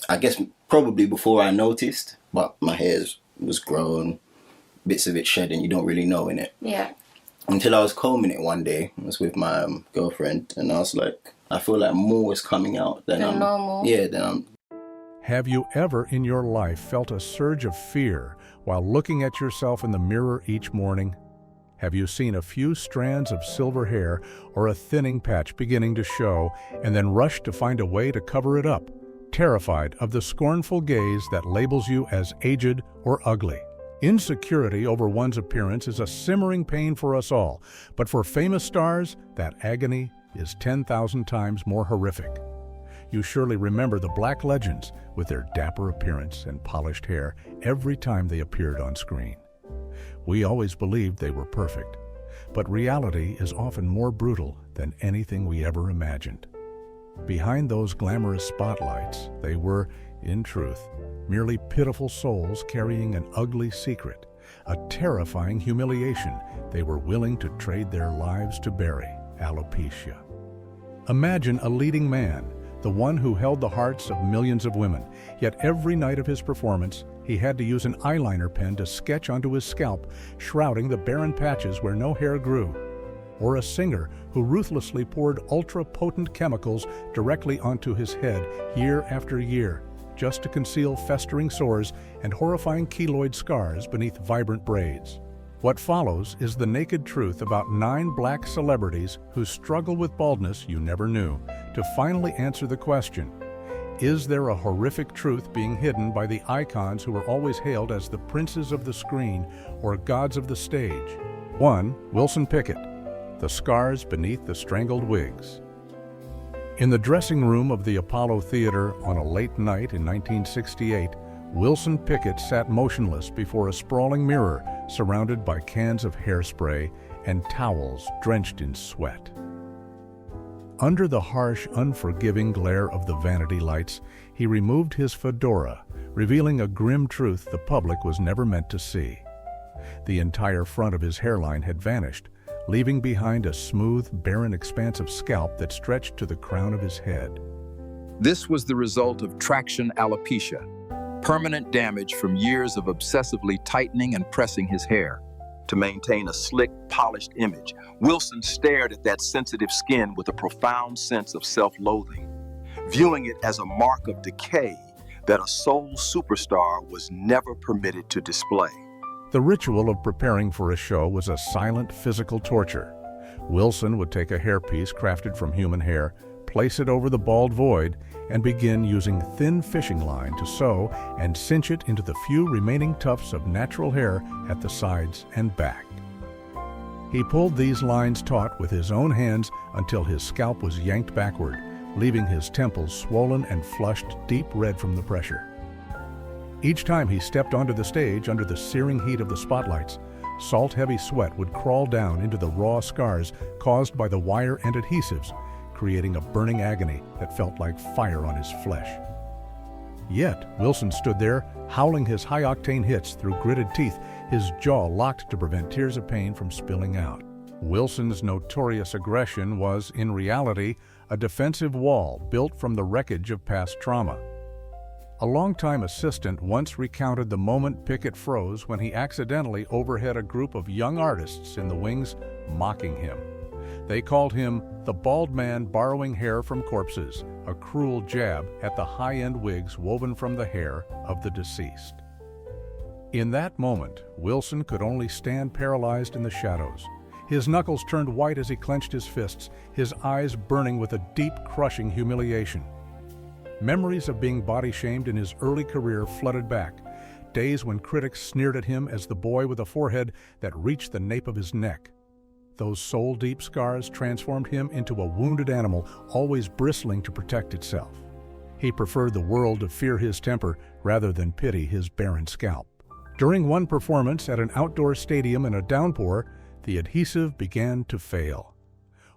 I guess probably before I noticed, but my hair was grown, bits of it shed, and you don't really know in it. Yeah. Until I was combing it one day. I was with my girlfriend, and I was like, I feel like more is coming out than normal. Yeah, than I'm. Have you ever in your life felt a surge of fear while looking at yourself in the mirror each morning? Have you seen a few strands of silver hair or a thinning patch beginning to show and then rushed to find a way to cover it up, terrified of the scornful gaze that labels you as aged or ugly? Insecurity over one's appearance is a simmering pain for us all, but for famous stars, that agony is 10,000 times more horrific. You surely remember the black legends with their dapper appearance and polished hair every time they appeared on screen. We always believed they were perfect, but reality is often more brutal than anything we ever imagined. Behind those glamorous spotlights, they were, in truth, merely pitiful souls carrying an ugly secret, a terrifying humiliation they were willing to trade their lives to bury: alopecia. Imagine a leading man, the one who held the hearts of millions of women, yet every night of his performance, he had to use an eyeliner pen to sketch onto his scalp, shrouding the barren patches where no hair grew. Or a singer who ruthlessly poured ultra-potent chemicals directly onto his head year after year, just to conceal festering sores and horrifying keloid scars beneath vibrant braids. What follows is the naked truth about 9 black celebrities who struggle with baldness you never knew, to finally answer the question: is there a horrific truth being hidden by the icons who are always hailed as the princes of the screen or gods of the stage? 1. Wilson Pickett. The scars beneath the strangled wigs. In the dressing room of the Apollo Theater on a late night in 1968, Wilson Pickett sat motionless before a sprawling mirror surrounded by cans of hairspray and towels drenched in sweat. Under the harsh, unforgiving glare of the vanity lights, he removed his fedora, revealing a grim truth the public was never meant to see. The entire front of his hairline had vanished, leaving behind a smooth, barren expanse of scalp that stretched to the crown of his head. This was the result of traction alopecia, permanent damage from years of obsessively tightening and pressing his hair. To maintain a slick, polished image, Wilson stared at that sensitive skin with a profound sense of self-loathing, viewing it as a mark of decay that a soul superstar was never permitted to display. The ritual of preparing for a show was a silent physical torture. Wilson would take a hairpiece crafted from human hair, place it over the bald void, and begin using thin fishing line to sew and cinch it into the few remaining tufts of natural hair at the sides and back. He pulled these lines taut with his own hands until his scalp was yanked backward, leaving his temples swollen and flushed deep red from the pressure. Each time he stepped onto the stage under the searing heat of the spotlights, salt-heavy sweat would crawl down into the raw scars caused by the wire and adhesives, creating a burning agony that felt like fire on his flesh. Yet, Wilson stood there, howling his high-octane hits through gritted teeth, his jaw locked to prevent tears of pain from spilling out. Wilson's notorious aggression was, in reality, a defensive wall built from the wreckage of past trauma. A longtime assistant once recounted the moment Pickett froze when he accidentally overheard a group of young artists in the wings mocking him. They called him the bald man borrowing hair from corpses, a cruel jab at the high-end wigs woven from the hair of the deceased. In that moment, Wilson could only stand paralyzed in the shadows. His knuckles turned white as he clenched his fists, his eyes burning with a deep, crushing humiliation. Memories of being body-shamed in his early career flooded back, days when critics sneered at him as the boy with a forehead that reached the nape of his neck. Those soul-deep scars transformed him into a wounded animal, always bristling to protect itself. He preferred the world to fear his temper rather than pity his barren scalp. During one performance at an outdoor stadium in a downpour, the adhesive began to fail.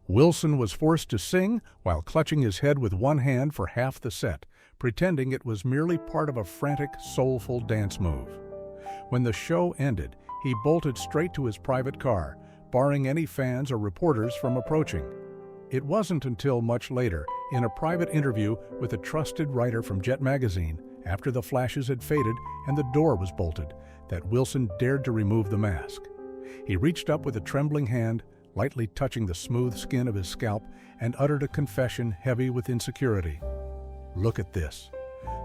Wilson was forced to sing while clutching his head with one hand for half the set, pretending it was merely part of a frantic, soulful dance move. When the show ended, he bolted straight to his private car, barring any fans or reporters from approaching. It wasn't until much later, in a private interview with a trusted writer from Jet magazine, after the flashes had faded and the door was bolted, that Wilson dared to remove the mask. He reached up with a trembling hand, lightly touching the smooth skin of his scalp, and uttered a confession heavy with insecurity. "Look at this.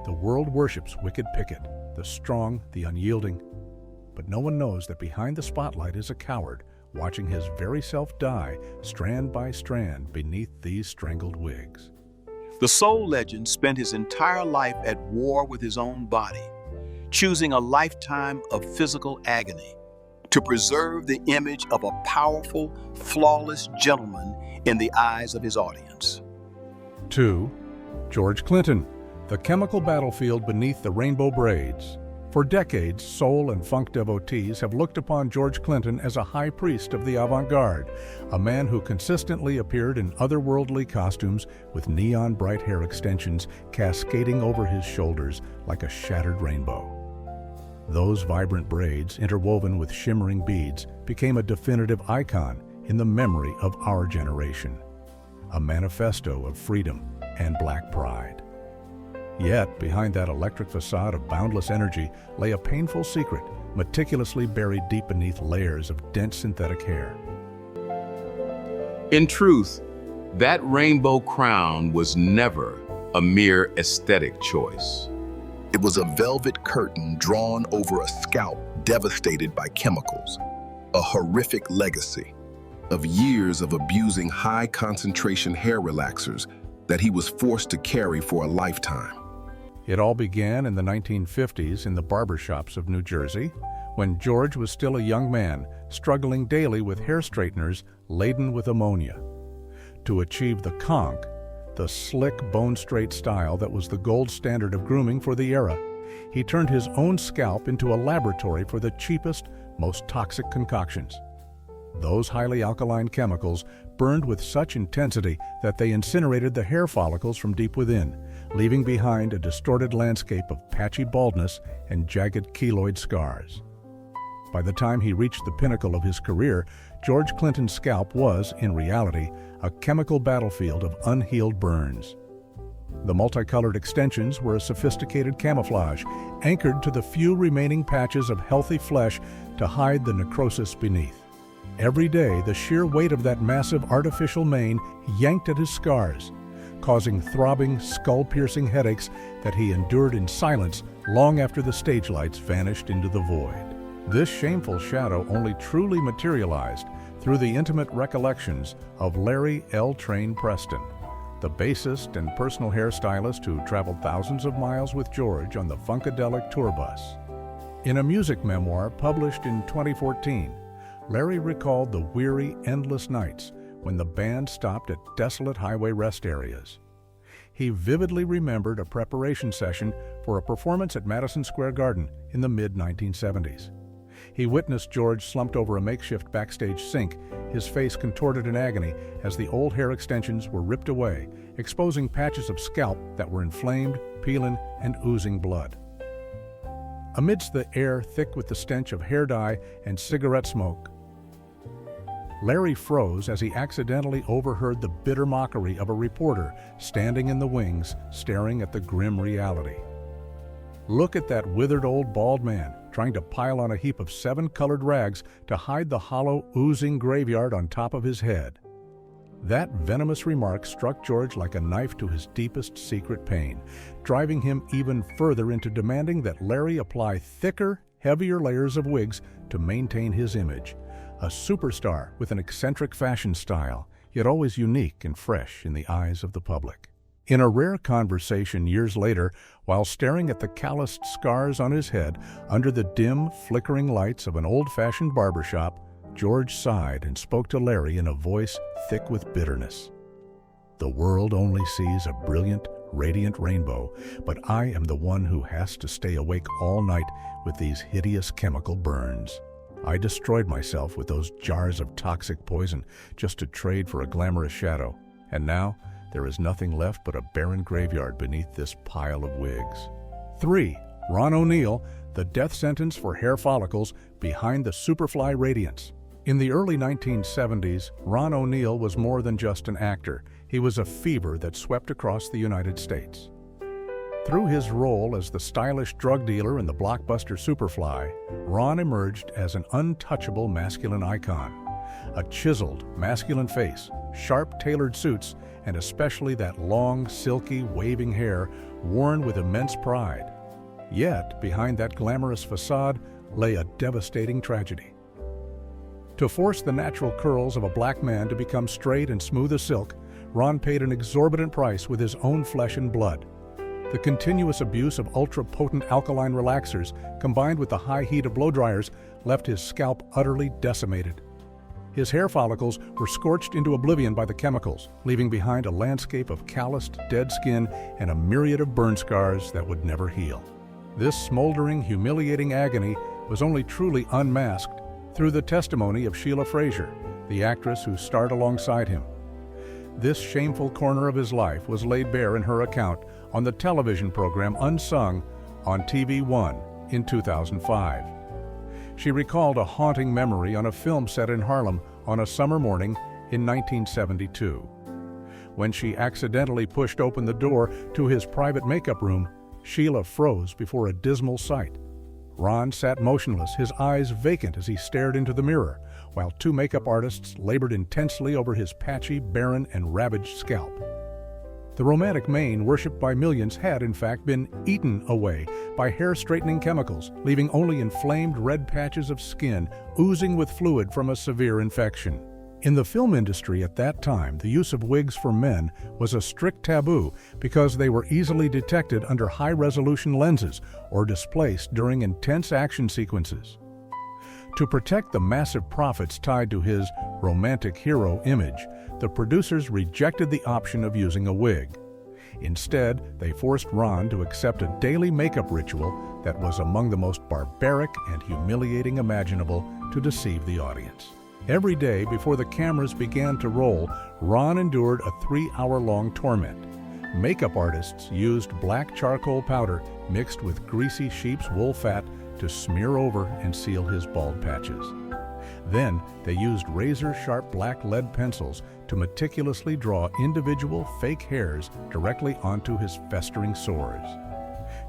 The world worships wicked Pickett, the strong, the unyielding. But no one knows that behind the spotlight is a coward, watching his very self die, strand by strand, beneath these strangled wigs." The soul legend spent his entire life at war with his own body, choosing a lifetime of physical agony to preserve the image of a powerful, flawless gentleman in the eyes of his audience. 2. George Clinton, the chemical battlefield beneath the rainbow braids. For decades, soul and funk devotees have looked upon George Clinton as a high priest of the avant-garde, a man who consistently appeared in otherworldly costumes with neon bright hair extensions cascading over his shoulders like a shattered rainbow. Those vibrant braids, interwoven with shimmering beads, became a definitive icon in the memory of our generation, a manifesto of freedom and black pride. Yet, behind that electric facade of boundless energy lay a painful secret, meticulously buried deep beneath layers of dense synthetic hair. In truth, that rainbow crown was never a mere aesthetic choice. It was a velvet curtain drawn over a scalp devastated by chemicals, a horrific legacy of years of abusing high-concentration hair relaxers that he was forced to carry for a lifetime. It all began in the 1950s in the barbershops of New Jersey, when George was still a young man, struggling daily with hair straighteners laden with ammonia. To achieve the conch, the slick, bone-straight style that was the gold standard of grooming for the era, he turned his own scalp into a laboratory for the cheapest, most toxic concoctions. Those highly alkaline chemicals burned with such intensity that they incinerated the hair follicles from deep within, leaving behind a distorted landscape of patchy baldness and jagged keloid scars. By the time he reached the pinnacle of his career, George Clinton's scalp was, in reality, a chemical battlefield of unhealed burns. The multicolored extensions were a sophisticated camouflage, anchored to the few remaining patches of healthy flesh to hide the necrosis beneath. Every day, the sheer weight of that massive artificial mane yanked at his scars, causing throbbing, skull-piercing headaches that he endured in silence long after the stage lights vanished into the void. This shameful shadow only truly materialized through the intimate recollections of Larry L. Train Preston, the bassist and personal hairstylist who traveled thousands of miles with George on the Funkadelic tour bus. In a music memoir published in 2014, Larry recalled the weary, endless nights when the band stopped at desolate highway rest areas. He vividly remembered a preparation session for a performance at Madison Square Garden in the mid-1970s. He witnessed George slumped over a makeshift backstage sink, his face contorted in agony as the old hair extensions were ripped away, exposing patches of scalp that were inflamed, peeling, and oozing blood. Amidst the air thick with the stench of hair dye and cigarette smoke, Larry froze as he accidentally overheard the bitter mockery of a reporter standing in the wings, staring at the grim reality. "Look at that withered old bald man trying to pile on a heap of 7 colored rags to hide the hollow, oozing graveyard on top of his head." That venomous remark struck George like a knife to his deepest secret pain, driving him even further into demanding that Larry apply thicker, heavier layers of wigs to maintain his image. A superstar with an eccentric fashion style, yet always unique and fresh in the eyes of the public. In a rare conversation years later, while staring at the calloused scars on his head under the dim, flickering lights of an old-fashioned barbershop, George sighed and spoke to Larry in a voice thick with bitterness. "The world only sees a brilliant, radiant rainbow, but I am the one who has to stay awake all night with these hideous chemical burns. I destroyed myself with those jars of toxic poison just to trade for a glamorous shadow, and now there is nothing left but a barren graveyard beneath this pile of wigs." 3. Ron O'Neal, the death sentence for hair follicles behind the superfly radiance. In the early 1970s, Ron O'Neal was more than just an actor. He was a fever that swept across the United States. Through his role as the stylish drug dealer in the blockbuster Superfly, Ron emerged as an untouchable masculine icon. A chiseled, masculine face, sharp, tailored suits, and especially that long, silky, waving hair worn with immense pride. Yet, behind that glamorous facade lay a devastating tragedy. To force the natural curls of a black man to become straight and smooth as silk, Ron paid an exorbitant price with his own flesh and blood. The continuous abuse of ultra-potent alkaline relaxers, combined with the high heat of blow dryers, left his scalp utterly decimated. His hair follicles were scorched into oblivion by the chemicals, leaving behind a landscape of calloused, dead skin and a myriad of burn scars that would never heal. This smoldering, humiliating agony was only truly unmasked through the testimony of Sheila Frazier, the actress who starred alongside him. This shameful corner of his life was laid bare in her account on the television program Unsung on TV1 in 2005. She recalled a haunting memory on a film set in Harlem on a summer morning in 1972. When she accidentally pushed open the door to his private makeup room, Sheila froze before a dismal sight. Ron sat motionless, his eyes vacant as he stared into the mirror, while two makeup artists labored intensely over his patchy, barren, and ravaged scalp. The romantic mane worshipped by millions had, in fact, been eaten away by hair-straightening chemicals, leaving only inflamed red patches of skin oozing with fluid from a severe infection. In the film industry at that time, the use of wigs for men was a strict taboo because they were easily detected under high-resolution lenses or displaced during intense action sequences. To protect the massive profits tied to his romantic hero image, the producers rejected the option of using a wig. Instead, they forced Ron to accept a daily makeup ritual that was among the most barbaric and humiliating imaginable to deceive the audience. Every day before the cameras began to roll, Ron endured a 3-hour-long torment. Makeup artists used black charcoal powder mixed with greasy sheep's wool fat to smear over and seal his bald patches. Then they used razor-sharp black lead pencils to meticulously draw individual fake hairs directly onto his festering sores.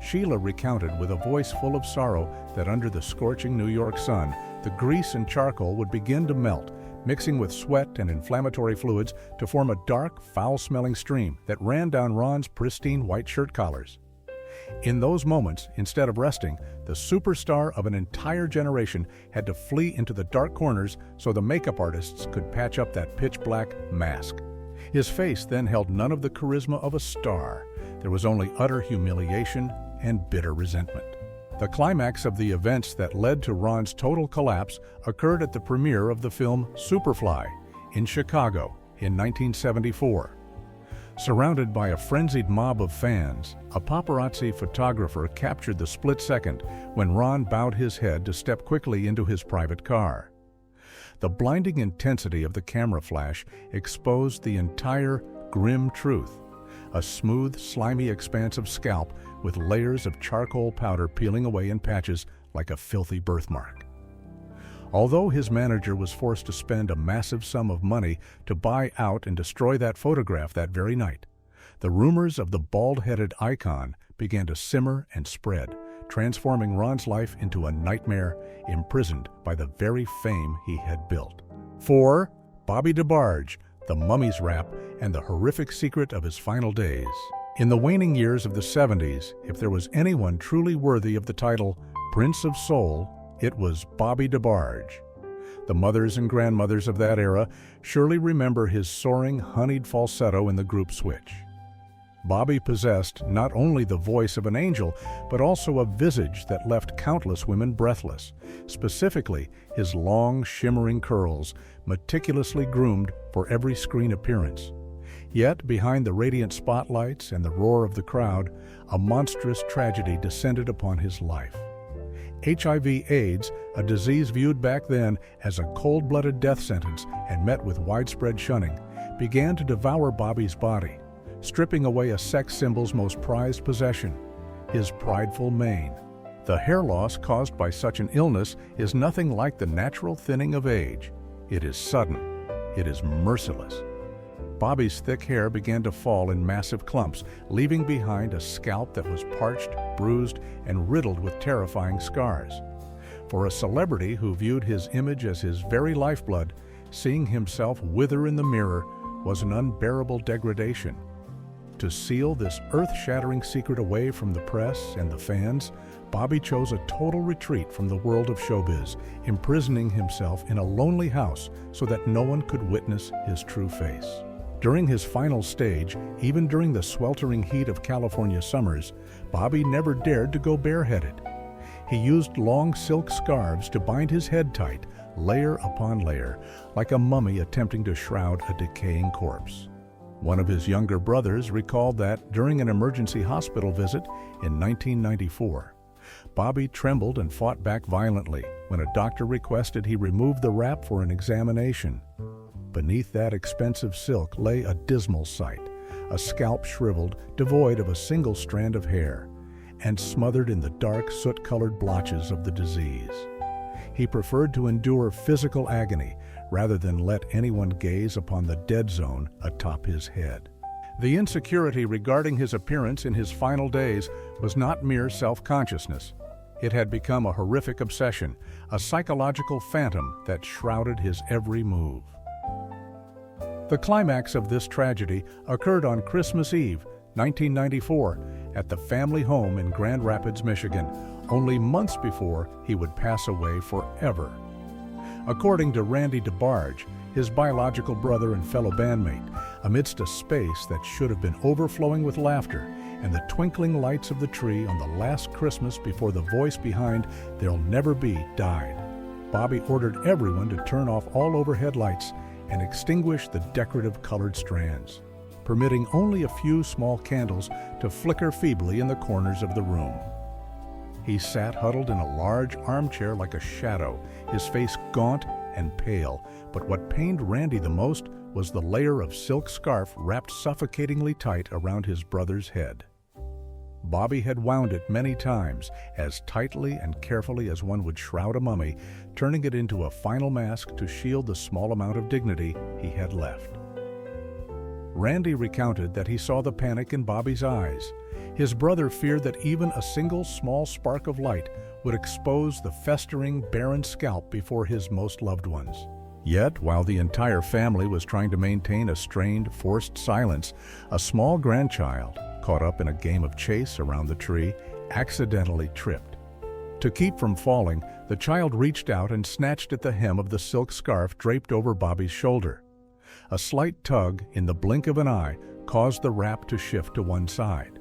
Sheila recounted with a voice full of sorrow that under the scorching New York sun, the grease and charcoal would begin to melt, mixing with sweat and inflammatory fluids to form a dark, foul-smelling stream that ran down Ron's pristine white shirt collars. In those moments, instead of resting, the superstar of an entire generation had to flee into the dark corners so the makeup artists could patch up that pitch-black mask. His face then held none of the charisma of a star. There was only utter humiliation and bitter resentment. The climax of the events that led to Ron's total collapse occurred at the premiere of the film Superfly in Chicago in 1974. Surrounded by a frenzied mob of fans, a paparazzi photographer captured the split second when Ron bowed his head to step quickly into his private car. The blinding intensity of the camera flash exposed the entire grim truth: a smooth, slimy expanse of scalp with layers of charcoal powder peeling away in patches like a filthy birthmark. Although his manager was forced to spend a massive sum of money to buy out and destroy that photograph that very night, the rumors of the bald-headed icon began to simmer and spread, transforming Ron's life into a nightmare, imprisoned by the very fame he had built. For Bobby DeBarge, the mummy's rap, and the horrific secret of his final days. In the waning years of the 70s, if there was anyone truly worthy of the title Prince of Soul, it was Bobby DeBarge. The mothers and grandmothers of that era surely remember his soaring, honeyed falsetto in the group switch. Bobby possessed not only the voice of an angel, but also a visage that left countless women breathless, specifically his long, shimmering curls, meticulously groomed for every screen appearance. Yet, behind the radiant spotlights and the roar of the crowd, a monstrous tragedy descended upon his life. HIV/AIDS, a disease viewed back then as a cold-blooded death sentence and met with widespread shunning, began to devour Bobby's body, stripping away a sex symbol's most prized possession, his prideful mane. The hair loss caused by such an illness is nothing like the natural thinning of age. It is sudden. It is merciless. Bobby's thick hair began to fall in massive clumps, leaving behind a scalp that was parched, bruised, and riddled with terrifying scars. For a celebrity who viewed his image as his very lifeblood, seeing himself wither in the mirror was an unbearable degradation. To seal this earth-shattering secret away from the press and the fans, Bobby chose a total retreat from the world of showbiz, imprisoning himself in a lonely house so that no one could witness his true face. During his final stage, even during the sweltering heat of California summers, Bobby never dared to go bareheaded. He used long silk scarves to bind his head tight, layer upon layer, like a mummy attempting to shroud a decaying corpse. One of his younger brothers recalled that during an emergency hospital visit in 1994, Bobby trembled and fought back violently when a doctor requested he remove the wrap for an examination. Beneath that expensive silk lay a dismal sight, a scalp shriveled, devoid of a single strand of hair, and smothered in the dark, soot-colored blotches of the disease. He preferred to endure physical agony rather than let anyone gaze upon the dead zone atop his head. The insecurity regarding his appearance in his final days was not mere self-consciousness. It had become a horrific obsession, a psychological phantom that shrouded his every move. The climax of this tragedy occurred on Christmas Eve, 1994, at the family home in Grand Rapids, Michigan, only months before he would pass away forever. According to Randy DeBarge, his biological brother and fellow bandmate, amidst a space that should have been overflowing with laughter and the twinkling lights of the tree on the last Christmas before the voice behind "There'll Never Be" died, Bobby ordered everyone to turn off all overhead lights and extinguish the decorative colored strands, permitting only a few small candles to flicker feebly in the corners of the room. He sat huddled in a large armchair like a shadow, his face gaunt and pale, but what pained Randy the most was the layer of silk scarf wrapped suffocatingly tight around his brother's head. Bobby had wound it many times, as tightly and carefully as one would shroud a mummy, turning it into a final mask to shield the small amount of dignity he had left. Randy recounted that he saw the panic in Bobby's eyes. His brother feared that even a single small spark of light would expose the festering, barren scalp before his most loved ones. Yet, while the entire family was trying to maintain a strained, forced silence, a small grandchild, caught up in a game of chase around the tree, accidentally tripped. To keep from falling, the child reached out and snatched at the hem of the silk scarf draped over Bobby's shoulder. A slight tug in the blink of an eye caused the wrap to shift to one side.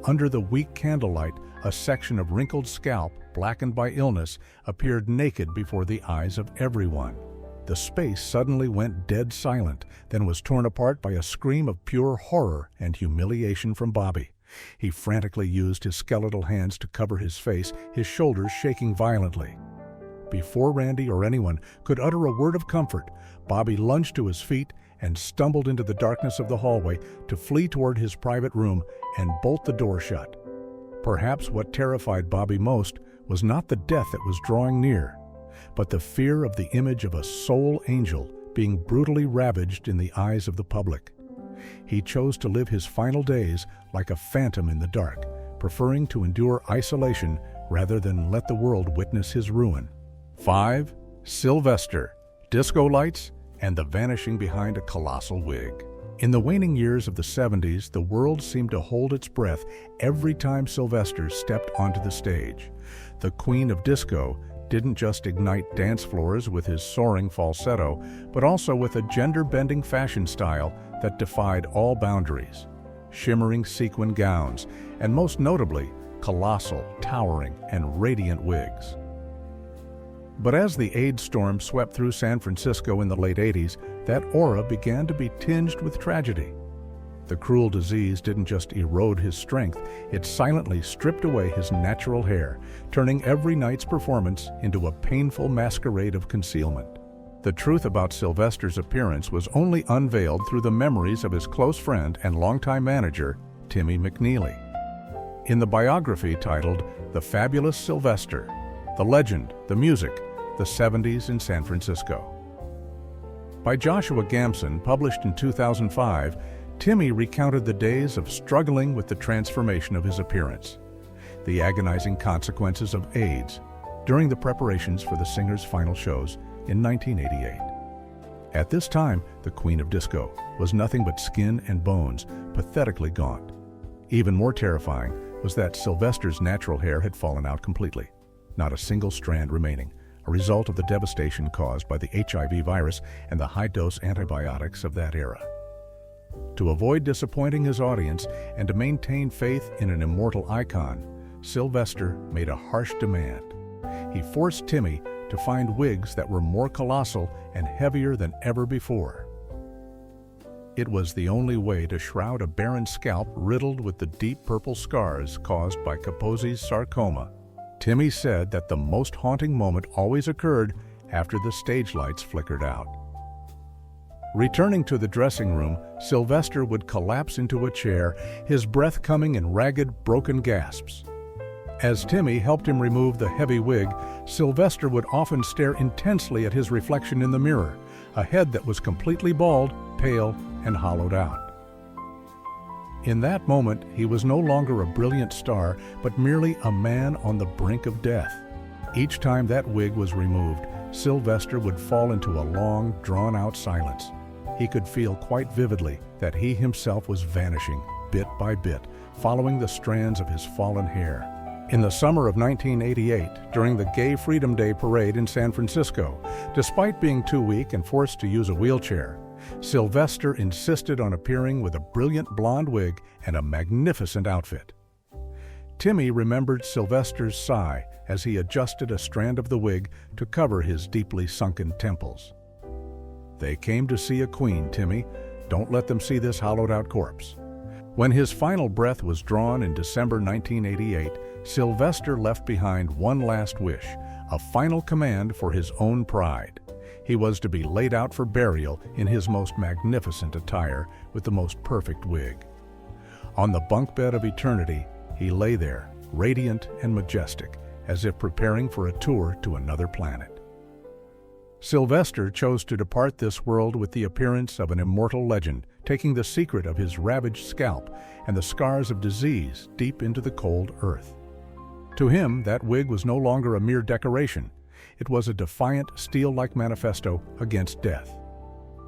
Under the weak candlelight, a section of wrinkled scalp, blackened by illness, appeared naked before the eyes of everyone. The space suddenly went dead silent, then was torn apart by a scream of pure horror and humiliation from Bobby. He frantically used his skeletal hands to cover his face, his shoulders shaking violently. Before Randy or anyone could utter a word of comfort, Bobby lunged to his feet and stumbled into the darkness of the hallway to flee toward his private room and bolt the door shut. Perhaps what terrified Bobby most was not the death that was drawing near, but the fear of the image of a soul angel being brutally ravaged in the eyes of the public. He chose to live his final days like a phantom in the dark, preferring to endure isolation rather than let the world witness his ruin. 5. Sylvester, disco lights, and the vanishing behind a colossal wig. In the waning years of the 70s, the world seemed to hold its breath every time Sylvester stepped onto the stage. The queen of disco didn't just ignite dance floors with his soaring falsetto, but also with a gender-bending fashion style that defied all boundaries. Shimmering sequin gowns, and most notably, colossal, towering, and radiant wigs. But as the AIDS storm swept through San Francisco in the late 80s, that aura began to be tinged with tragedy. The cruel disease didn't just erode his strength, it silently stripped away his natural hair, turning every night's performance into a painful masquerade of concealment. The truth about Sylvester's appearance was only unveiled through the memories of his close friend and longtime manager, Timmy McNeely. In the biography titled The Fabulous Sylvester, the legend, the music, the 70s in San Francisco. By Joshua Gamson, published in 2005, Timmy recounted the days of struggling with the transformation of his appearance, the agonizing consequences of AIDS during the preparations for the singer's final shows in 1988. At this time, the Queen of Disco was nothing but skin and bones, pathetically gaunt. Even more terrifying was that Sylvester's natural hair had fallen out completely, not a single strand remaining, a result of the devastation caused by the HIV virus and the high-dose antibiotics of that era. To avoid disappointing his audience and to maintain faith in an immortal icon, Sylvester made a harsh demand. He forced Timmy to find wigs that were more colossal and heavier than ever before. It was the only way to shroud a barren scalp riddled with the deep purple scars caused by Kaposi's sarcoma. Timmy said that the most haunting moment always occurred after the stage lights flickered out. Returning to the dressing room, Sylvester would collapse into a chair, his breath coming in ragged, broken gasps. As Timmy helped him remove the heavy wig, Sylvester would often stare intensely at his reflection in the mirror, a head that was completely bald, pale, and hollowed out. In that moment, he was no longer a brilliant star, but merely a man on the brink of death. Each time that wig was removed, Sylvester would fall into a long, drawn-out silence. He could feel quite vividly that he himself was vanishing, bit by bit, following the strands of his fallen hair. In the summer of 1988, during the Gay Freedom Day parade in San Francisco, despite being too weak and forced to use a wheelchair, Sylvester insisted on appearing with a brilliant blonde wig and a magnificent outfit. Timmy remembered Sylvester's sigh as he adjusted a strand of the wig to cover his deeply sunken temples. "They came to see a queen, Timmy. Don't let them see this hollowed-out corpse." When his final breath was drawn in December 1988, Sylvester left behind one last wish, a final command for his own pride. He was to be laid out for burial in his most magnificent attire with the most perfect wig. On the bunk bed of eternity, he lay there, radiant and majestic, as if preparing for a tour to another planet. Sylvester chose to depart this world with the appearance of an immortal legend, taking the secret of his ravaged scalp and the scars of disease deep into the cold earth. To him, that wig was no longer a mere decoration. It was a defiant, steel-like manifesto against death.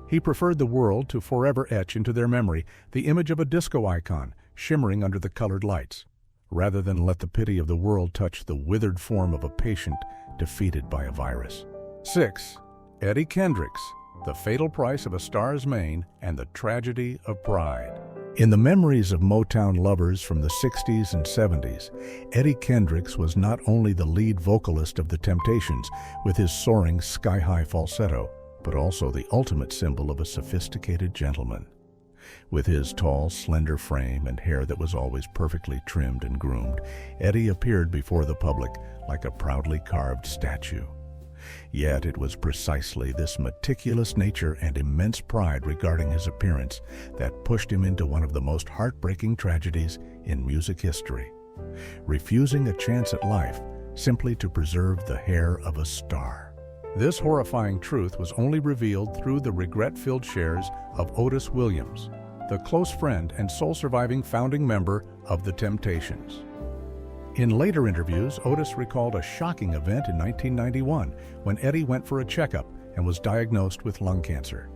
He preferred the world to forever etch into their memory the image of a disco icon shimmering under the colored lights, rather than let the pity of the world touch the withered form of a patient defeated by a virus. 6. Eddie Kendricks, The Fatal Price of a Star's Mane and the Tragedy of Pride. In the memories of Motown lovers from the 60s and 70s, Eddie Kendricks was not only the lead vocalist of The Temptations with his soaring sky-high falsetto, but also the ultimate symbol of a sophisticated gentleman. With his tall, slender frame and hair that was always perfectly trimmed and groomed, Eddie appeared before the public like a proudly carved statue. Yet it was precisely this meticulous nature and immense pride regarding his appearance that pushed him into one of the most heartbreaking tragedies in music history, refusing a chance at life simply to preserve the hair of a star. This horrifying truth was only revealed through the regret-filled shares of Otis Williams, the close friend and sole surviving founding member of The Temptations. In later interviews, Otis recalled a shocking event in 1991 when Eddie went for a checkup and was diagnosed with lung cancer.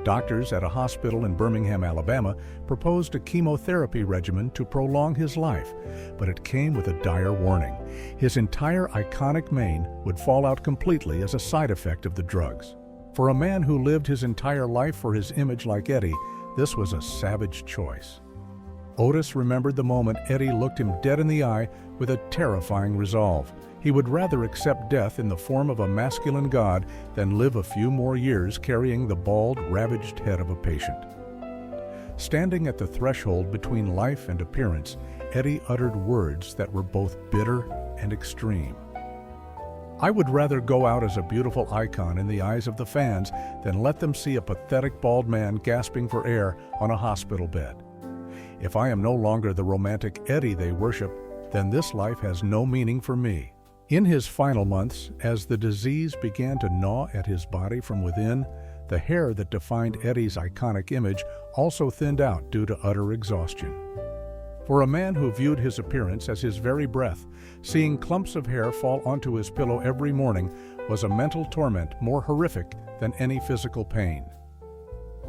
Doctors at a hospital in Birmingham, Alabama, proposed a chemotherapy regimen to prolong his life, but it came with a dire warning. His entire iconic mane would fall out completely as a side effect of the drugs. For a man who lived his entire life for his image like Eddie, this was a savage choice. Otis remembered the moment Eddie looked him dead in the eye with a terrifying resolve. He would rather accept death in the form of a masculine god than live a few more years carrying the bald, ravaged head of a patient. Standing at the threshold between life and appearance, Eddie uttered words that were both bitter and extreme. "I would rather go out as a beautiful icon in the eyes of the fans than let them see a pathetic bald man gasping for air on a hospital bed. If I am no longer the romantic Eddie they worship, then this life has no meaning for me." In his final months, as the disease began to gnaw at his body from within, The hair that defined Eddie's iconic image also thinned out due to utter exhaustion. For a man who viewed his appearance as his very breath, seeing clumps of hair fall onto his pillow every morning was a mental torment more horrific than any physical pain.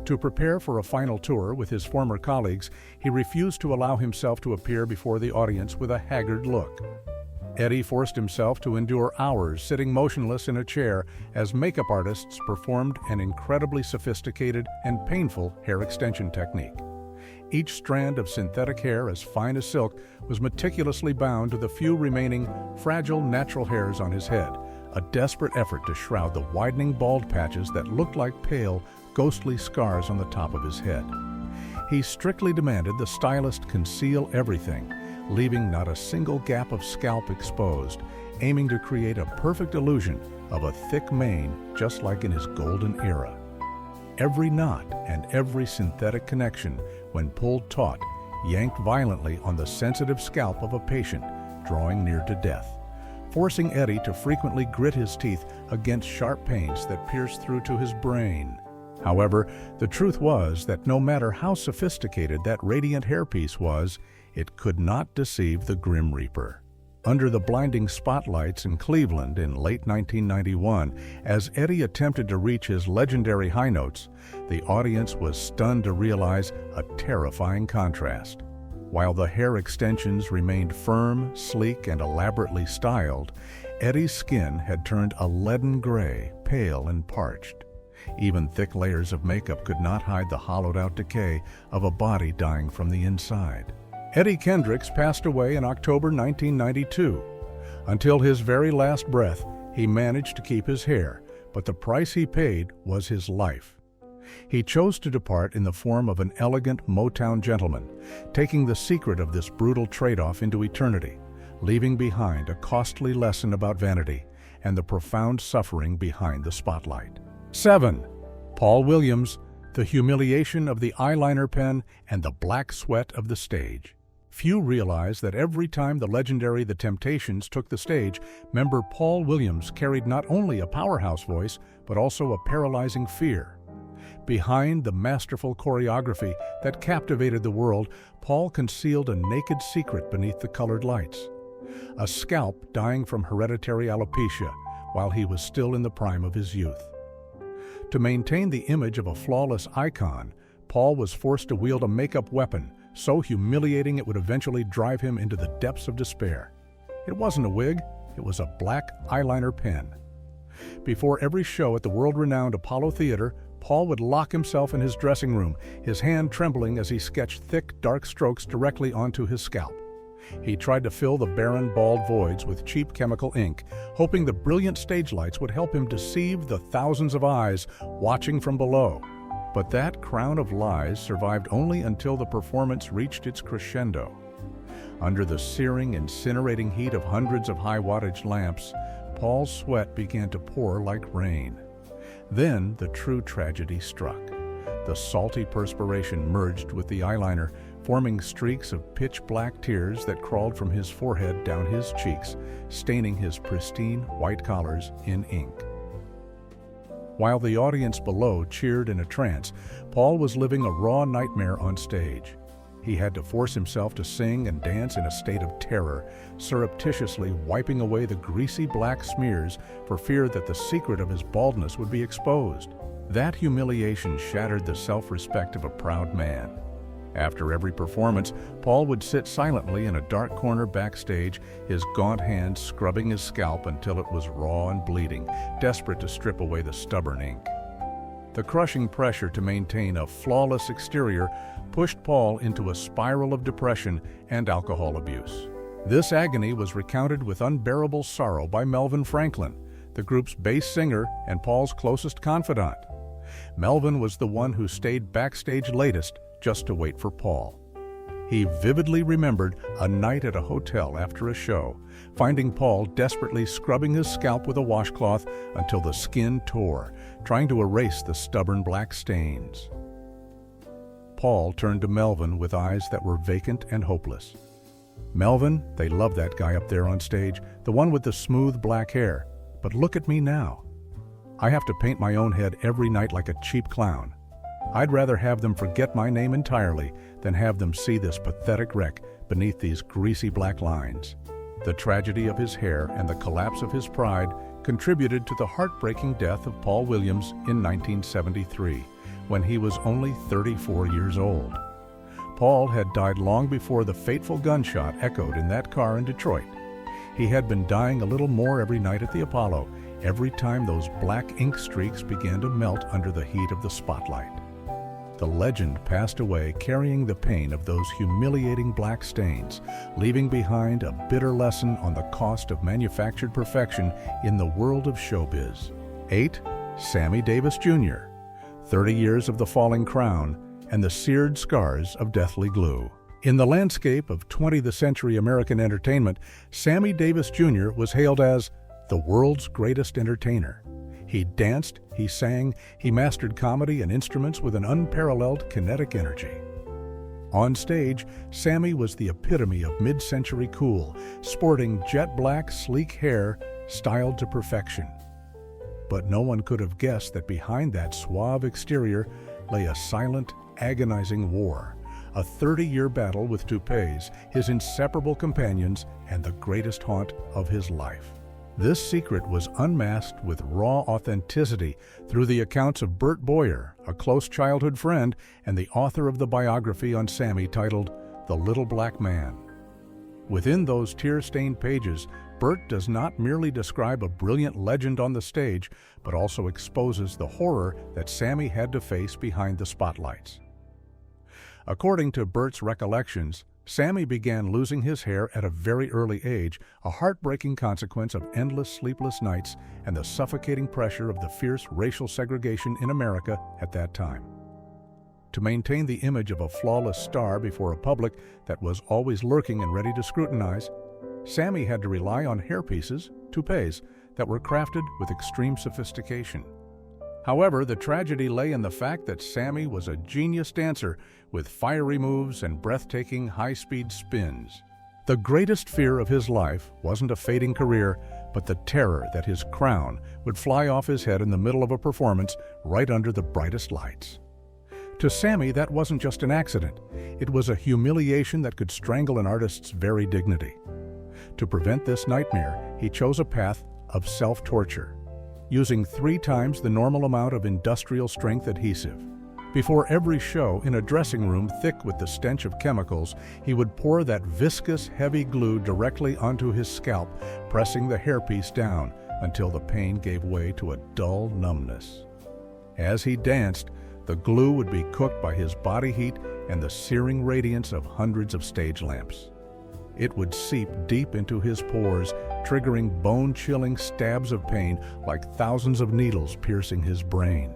To prepare for a final tour with his former colleagues, he refused to allow himself to appear before the audience with a haggard look. Eddie forced himself to endure hours sitting motionless in a chair as makeup artists performed an incredibly sophisticated and painful hair extension technique. Each strand of synthetic hair as fine as silk was meticulously bound to the few remaining fragile natural hairs on his head, a desperate effort to shroud the widening bald patches that looked like pale, ghostly scars on the top of his head. He strictly demanded the stylist conceal everything, leaving not a single gap of scalp exposed, aiming to create a perfect illusion of a thick mane just like in his golden era. Every knot and every synthetic connection, when pulled taut, yanked violently on the sensitive scalp of a patient drawing near to death, forcing Eddie to frequently grit his teeth against sharp pains that pierced through to his brain. However, the truth was that no matter how sophisticated that radiant hairpiece was, it could not deceive the Grim Reaper. Under the blinding spotlights in Cleveland in late 1991, as Eddie attempted to reach his legendary high notes, the audience was stunned to realize a terrifying contrast. While the hair extensions remained firm, sleek, and elaborately styled, Eddie's skin had turned a leaden gray, pale and parched. Even thick layers of makeup could not hide the hollowed-out decay of a body dying from the inside. Eddie Kendricks passed away in October 1992. Until his very last breath, he managed to keep his hair, but the price he paid was his life. He chose to depart in the form of an elegant Motown gentleman, taking the secret of this brutal trade-off into eternity, leaving behind a costly lesson about vanity and the profound suffering behind the spotlight. 7. Paul Williams, the humiliation of the eyeliner pen and the black sweat of the stage. Few realize that every time the legendary The Temptations took the stage, member Paul Williams carried not only a powerhouse voice, but also a paralyzing fear. Behind the masterful choreography that captivated the world, Paul concealed a naked secret beneath the colored lights. A scalp dying from hereditary alopecia while he was still in the prime of his youth. To maintain the image of a flawless icon, Paul was forced to wield a makeup weapon so humiliating it would eventually drive him into the depths of despair. It wasn't a wig, it was a black eyeliner pen. Before every show at the world-renowned Apollo Theater, Paul would lock himself in his dressing room, his hand trembling as he sketched thick, dark strokes directly onto his scalp. He tried to fill the barren, bald voids with cheap chemical ink, hoping the brilliant stage lights would help him deceive the thousands of eyes watching from below. But that crown of lies survived only until the performance reached its crescendo. Under the searing, incinerating heat of hundreds of high-wattage lamps, Paul's sweat began to pour like rain. Then the true tragedy struck. The salty perspiration merged with the eyeliner, forming streaks of pitch-black tears that crawled from his forehead down his cheeks, staining his pristine white collars in ink. While the audience below cheered in a trance, Paul was living a raw nightmare on stage. He had to force himself to sing and dance in a state of terror, surreptitiously wiping away the greasy black smears for fear that the secret of his baldness would be exposed. That humiliation shattered the self-respect of a proud man. After every performance, Paul would sit silently in a dark corner backstage, his gaunt hands scrubbing his scalp until it was raw and bleeding, desperate to strip away the stubborn ink. The crushing pressure to maintain a flawless exterior pushed Paul into a spiral of depression and alcohol abuse. This agony was recounted with unbearable sorrow by Melvin Franklin, the group's bass singer and Paul's closest confidant. Melvin was the one who stayed backstage latest just to wait for Paul. He vividly remembered a night at a hotel after a show, finding Paul desperately scrubbing his scalp with a washcloth until the skin tore, trying to erase the stubborn black stains. Paul turned to Melvin with eyes that were vacant and hopeless. "Melvin, they love that guy up there on stage, the one with the smooth black hair. But look at me now." I have to paint my own head every night like a cheap clown. I'd rather have them forget my name entirely than have them see this pathetic wreck beneath these greasy black lines. The tragedy of his hair and the collapse of his pride contributed to the heartbreaking death of Paul Williams in 1973, when he was only 34 years old. Paul had died long before the fateful gunshot echoed in that car in Detroit. He had been dying a little more every night at the Apollo, every time those black ink streaks began to melt under the heat of the spotlight. The legend passed away carrying the pain of those humiliating black stains, leaving behind a bitter lesson on the cost of manufactured perfection in the world of showbiz. 8. Sammy Davis Jr. 30 years of the falling crown and the seared scars of deathly glue. In the landscape of 20th century American entertainment, Sammy Davis Jr. was hailed as the world's greatest entertainer. He danced, he sang, he mastered comedy and instruments with an unparalleled kinetic energy. On stage, Sammy was the epitome of mid-century cool, sporting jet black, sleek hair styled to perfection. But no one could have guessed that behind that suave exterior lay a silent, agonizing war, a 30-year battle with toupees, his inseparable companions, and the greatest haunt of his life. This secret was unmasked with raw authenticity through the accounts of Bert Boyer, a close childhood friend and the author of the biography on Sammy titled The Little Black Man. Within those tear-stained pages, Bert does not merely describe a brilliant legend on the stage, but also exposes the horror that Sammy had to face behind the spotlights. According to Bert's recollections, Sammy began losing his hair at a very early age, a heartbreaking consequence of endless sleepless nights and the suffocating pressure of the fierce racial segregation in America at that time. To maintain the image of a flawless star before a public that was always lurking and ready to scrutinize, Sammy had to rely on hairpieces, toupees, that were crafted with extreme sophistication. However, the tragedy lay in the fact that Sammy was a genius dancer with fiery moves and breathtaking high-speed spins. The greatest fear of his life wasn't a fading career, but the terror that his crown would fly off his head in the middle of a performance right under the brightest lights. To Sammy, that wasn't just an accident. It was a humiliation that could strangle an artist's very dignity. To prevent this nightmare, he chose a path of self-torture, using 3 times the normal amount of industrial-strength adhesive. Before every show, in a dressing room thick with the stench of chemicals, he would pour that viscous, heavy glue directly onto his scalp, pressing the hairpiece down until the pain gave way to a dull numbness. As he danced, the glue would be cooked by his body heat and the searing radiance of hundreds of stage lamps. It would seep deep into his pores, triggering bone-chilling stabs of pain like thousands of needles piercing his brain.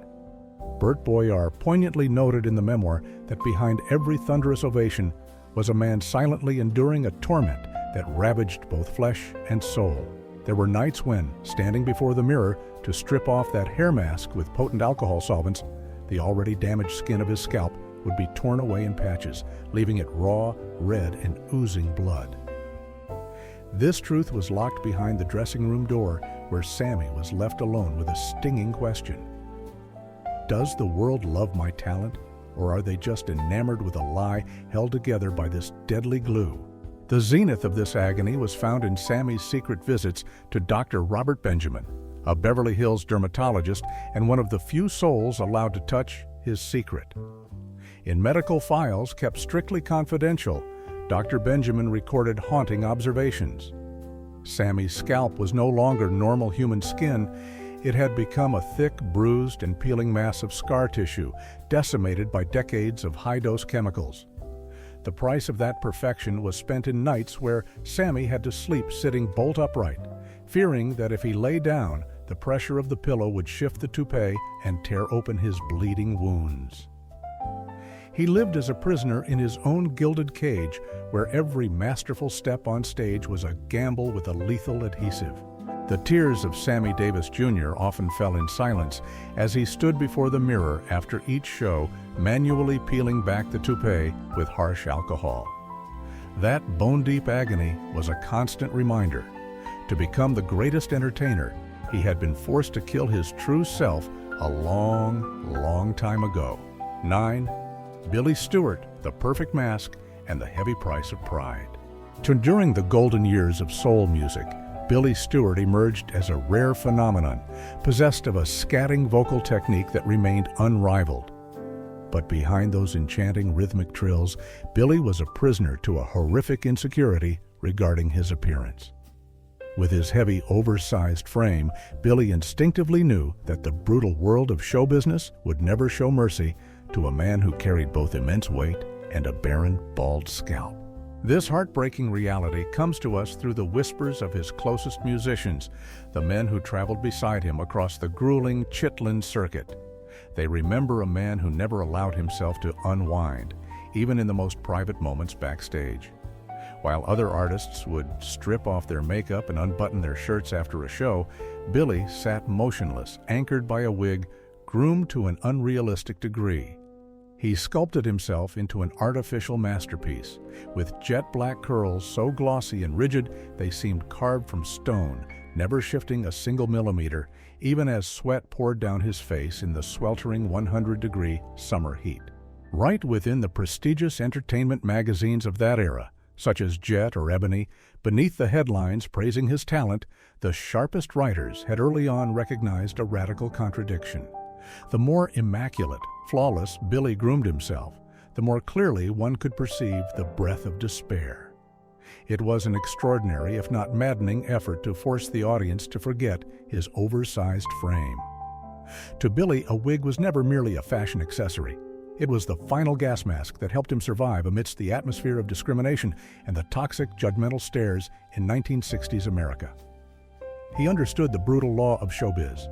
Bert Boyer poignantly noted in the memoir that behind every thunderous ovation was a man silently enduring a torment that ravaged both flesh and soul. There were nights when, standing before the mirror to strip off that hair mask with potent alcohol solvents, the already damaged skin of his scalp would be torn away in patches, leaving it raw, red, and oozing blood. This truth was locked behind the dressing room door, where Sammy was left alone with a stinging question. Does the world love my talent, or are they just enamored with a lie held together by this deadly glue? The zenith of this agony was found in Sammy's secret visits to Dr. Robert Benjamin, a Beverly Hills dermatologist and one of the few souls allowed to touch his secret. In medical files kept strictly confidential, Dr. Benjamin recorded haunting observations. Sammy's scalp was no longer normal human skin. It had become a thick, bruised, and peeling mass of scar tissue, decimated by decades of high-dose chemicals. The price of that perfection was spent in nights where Sammy had to sleep sitting bolt upright, fearing that if he lay down, the pressure of the pillow would shift the toupee and tear open his bleeding wounds. He lived as a prisoner in his own gilded cage, where every masterful step on stage was a gamble with a lethal adhesive. The tears of Sammy Davis Jr. often fell in silence as he stood before the mirror after each show, manually peeling back the toupee with harsh alcohol. That bone-deep agony was a constant reminder. To become the greatest entertainer, He had been forced to kill his true self a long, long time ago. 9. Billy Stewart, The Perfect Mask and the Heavy Price of Pride. During the golden years of soul music, Billy Stewart emerged as a rare phenomenon, possessed of a scatting vocal technique that remained unrivaled. But behind those enchanting rhythmic trills, Billy was a prisoner to a horrific insecurity regarding his appearance. With his heavy, oversized frame, Billy instinctively knew that the brutal world of show business would never show mercy to a man who carried both immense weight and a barren, bald scalp. This heartbreaking reality comes to us through the whispers of his closest musicians, the men who traveled beside him across the grueling Chitlin circuit. They remember a man who never allowed himself to unwind, even in the most private moments backstage. While other artists would strip off their makeup and unbutton their shirts after a show, Billy sat motionless, anchored by a wig, groomed to an unrealistic degree. He sculpted himself into an artificial masterpiece, with jet black curls so glossy and rigid they seemed carved from stone, never shifting a single millimeter, even as sweat poured down his face in the sweltering 100-degree summer heat. Right within the prestigious entertainment magazines of that era, such as Jet or Ebony, beneath the headlines praising his talent, the sharpest writers had early on recognized a radical contradiction. The more immaculate, flawless Billy groomed himself, the more clearly one could perceive the breath of despair. It was an extraordinary, if not maddening, effort to force the audience to forget his oversized frame. To Billy, a wig was never merely a fashion accessory. It was the final gas mask that helped him survive amidst the atmosphere of discrimination and the toxic, judgmental stares in 1960s America. He understood the brutal law of showbiz.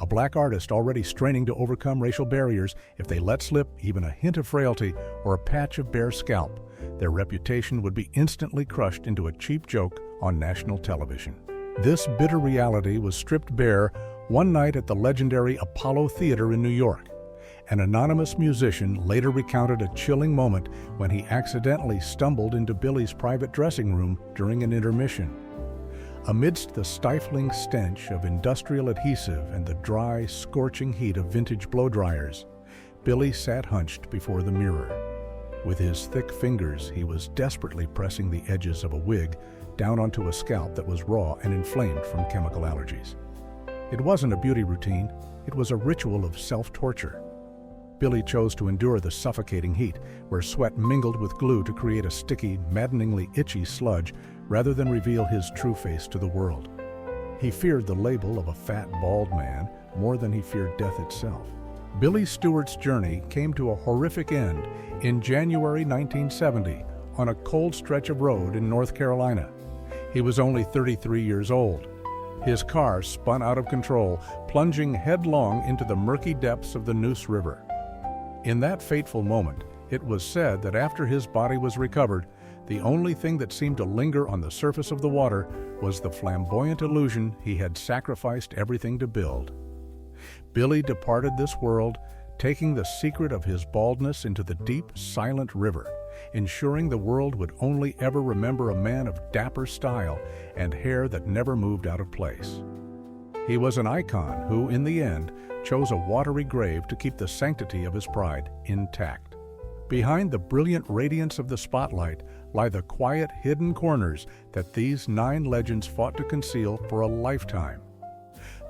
A black artist already straining to overcome racial barriers, if they let slip even a hint of frailty or a patch of bare scalp, their reputation would be instantly crushed into a cheap joke on national television. This bitter reality was stripped bare one night at the legendary Apollo Theater in New York. An anonymous musician later recounted a chilling moment when he accidentally stumbled into Billy's private dressing room during an intermission. Amidst the stifling stench of industrial adhesive and the dry, scorching heat of vintage blow dryers, Billy sat hunched before the mirror. With his thick fingers, he was desperately pressing the edges of a wig down onto a scalp that was raw and inflamed from chemical allergies. It wasn't a beauty routine, it was a ritual of self-torture. Billy chose to endure the suffocating heat, where sweat mingled with glue to create a sticky, maddeningly itchy sludge, rather than reveal his true face to the world. He feared the label of a fat, bald man more than he feared death itself. Billy Stewart's journey came to a horrific end in January 1970 on a cold stretch of road in North Carolina. He was only 33 years old. His car spun out of control, plunging headlong into the murky depths of the Neuse River. In that fateful moment, it was said that after his body was recovered, the only thing that seemed to linger on the surface of the water was the flamboyant illusion he had sacrificed everything to build. Billy departed this world, taking the secret of his baldness into the deep, silent river, ensuring the world would only ever remember a man of dapper style and hair that never moved out of place. He was an icon who, in the end, chose a watery grave to keep the sanctity of his pride intact. Behind the brilliant radiance of the spotlight lie the quiet, hidden corners that these 9 legends fought to conceal for a lifetime.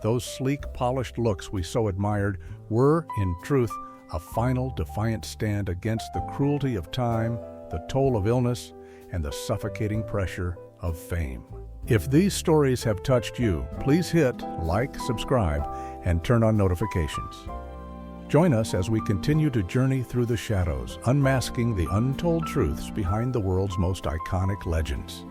Those sleek, polished looks we so admired were, in truth, a final, defiant stand against the cruelty of time, the toll of illness, and the suffocating pressure of fame. If these stories have touched you, please hit like, subscribe, and turn on notifications. Join us as we continue to journey through the shadows, unmasking the untold truths behind the world's most iconic legends.